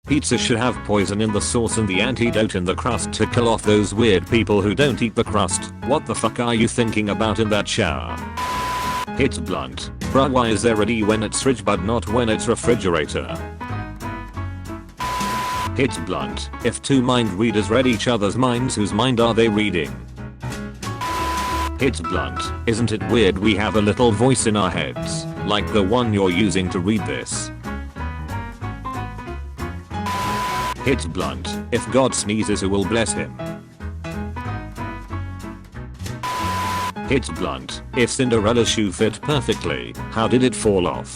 Pizza should have poison in the sauce and the antidote in the crust to kill off those weird people who don't eat the crust. What the fuck are you thinking about in that shower? Hits blunt. Bruh, why is there a D when it's fridge but not when it's refrigerator? Hits blunt. If two mind readers read each other's minds, whose mind are they reading? Hits blunt. Isn't it weird we have a little voice in our heads, like the one you're using to read this? Hits blunt. If God sneezes, who will bless him? Hits blunt. If Cinderella's shoe fit perfectly, how did it fall off?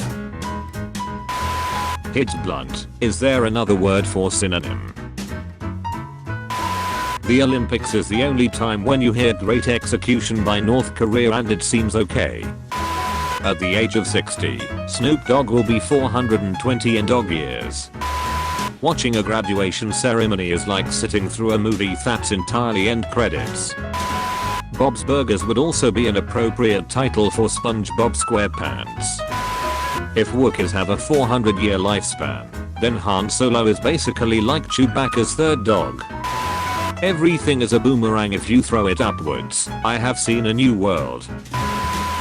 Hits blunt. Is there another word for synonym? The Olympics is the only time when you hear great execution by North Korea and it seems okay. At the age of 60, Snoop Dogg will be 420 in dog years. Watching a graduation ceremony is like sitting through a movie that's entirely end credits. Bob's Burgers would also be an appropriate title for SpongeBob SquarePants. If Wookiees have a 400-year lifespan, then Han Solo is basically like Chewbacca's third dog. Everything is a boomerang if you throw it upwards. I have seen a new world.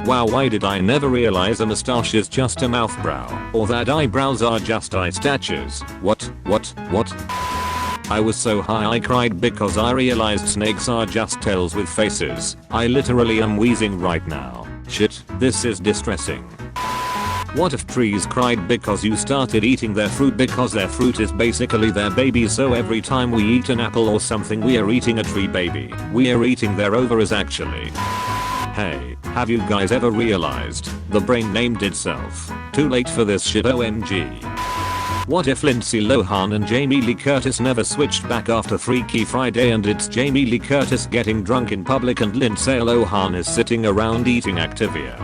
Wow, why did I never realize a mustache is just a mouth brow, or that eyebrows are just eye statues? What? I was so high I cried because I realized snakes are just tails with faces. I literally am wheezing right now. Shit, this is distressing. What if trees cried because you started eating their fruit, because their fruit is basically their baby, so every time we eat an apple or something we are eating a tree baby. We are eating their ovaries actually. Hey, have you guys ever realized the brain named itself? Too late for this shit, OMG. What if Lindsay Lohan and Jamie Lee Curtis never switched back after Freaky Friday and it's Jamie Lee Curtis getting drunk in public and Lindsay Lohan is sitting around eating Activia?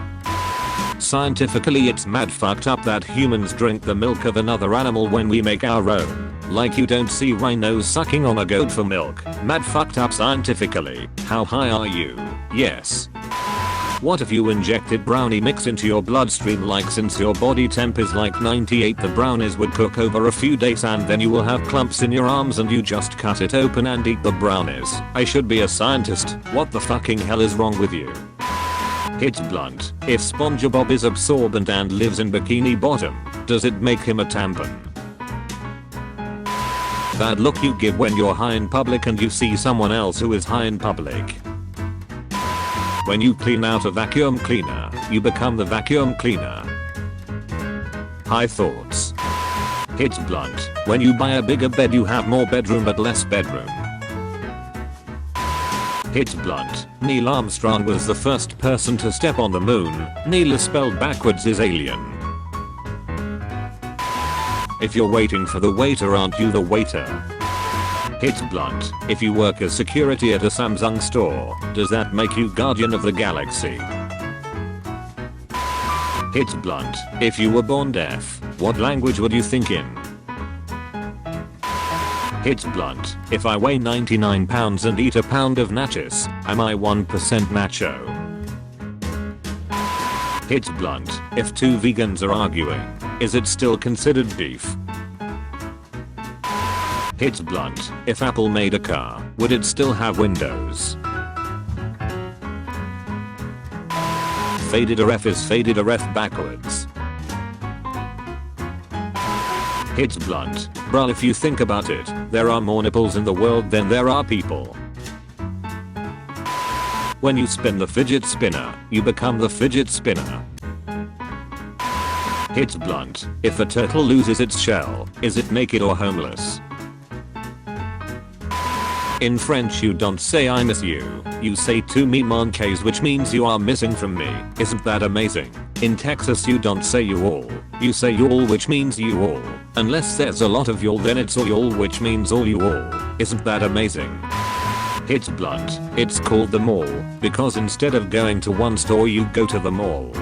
Scientifically it's mad fucked up that humans drink the milk of another animal when we make our own. Like you don't see rhinos sucking on a goat for milk. Mad fucked up scientifically. How high are you? Yes. What if you injected brownie mix into your bloodstream, like since your body temp is like 98 the brownies would cook over a few days and then you will have clumps in your arms and you just cut it open and eat the brownies. I should be a scientist. What the fucking hell is wrong with you? Hits blunt. If SpongeBob is absorbent and lives in Bikini Bottom, does it make him a tampon? That look you give when you're high in public and you see someone else who is high in public. When you clean out a vacuum cleaner, you become the vacuum cleaner. High thoughts. Hits blunt. When you buy a bigger bed you have more bedroom but less bedroom. Hits blunt. Neil Armstrong was the first person to step on the moon. Neil is spelled backwards is alien. If you're waiting for the waiter, aren't you the waiter? Hits blunt. If you work as security at a Samsung store, does that make you guardian of the galaxy? Hits blunt. If you were born deaf, what language would you think in? Hits blunt. If I weigh 99 pounds and eat a pound of nachos, am I 1% nacho? Hits blunt. If two vegans are arguing, is it still considered beef? Hits blunt. If Apple made a car, would it still have windows? Faded a ref is faded a ref backwards. Hits blunt. Bruh, if you think about it, there are more nipples in the world than there are people. When you spin the fidget spinner, you become the fidget spinner. Hits blunt. If a turtle loses its shell, is it naked or homeless? In French you don't say I miss you, you say tu me manques, which means you are missing from me. Isn't that amazing? In Texas you don't say you all, you say you all, which means you all. Unless there's a lot of y'all, then it's all y'all, which means all you all. Isn't that amazing? Hits blunt. It's called the mall, because instead of going to one store you go to the mall.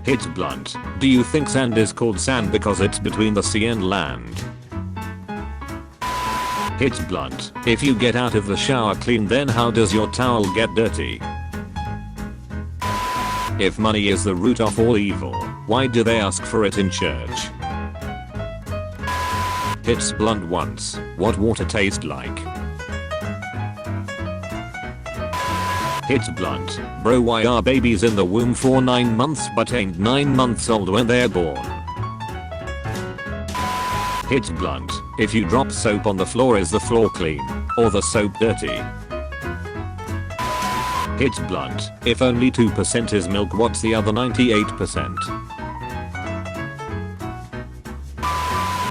Hits blunt. Do you think sand is called sand because it's between the sea and land? Hits blunt. If you get out of the shower clean, then how does your towel get dirty? If money is the root of all evil, why do they ask for it in church? Hits blunt once. What water taste like? Hits blunt. Bro, why are babies in the womb for 9 months but ain't 9 months old when they're born? Hits blunt. If you drop soap on the floor, is the floor clean or the soap dirty? Hits blunt. If only 2% is milk, what's the other 98%?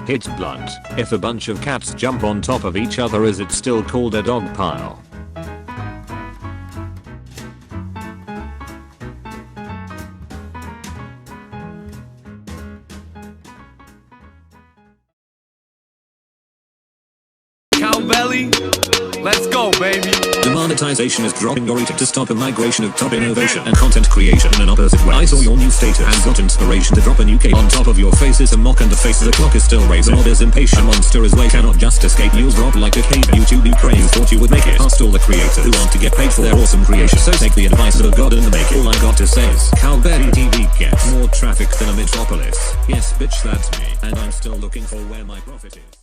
Hits blunt. If a bunch of cats jump on top of each other, is it still called a dog pile? Cowbelly, let's go, baby. Demonetization is dropping your rating to stop a migration of top innovation and content creation in an opposite way. I saw your new status and got inspiration to drop a new cape. On top of your face is a mock and the face of the clock is still raised. The mob is impatient, a monster is late, cannot just escape. News drop like a cave. YouTube Ukraine thought you would make it. Asked all the creators who want to get paid for their awesome creation. So take the advice of God and make it. All I got to say is Cowbelly TV gets more traffic than a metropolis. Yes bitch, that's me. And I'm still looking for where my profit is.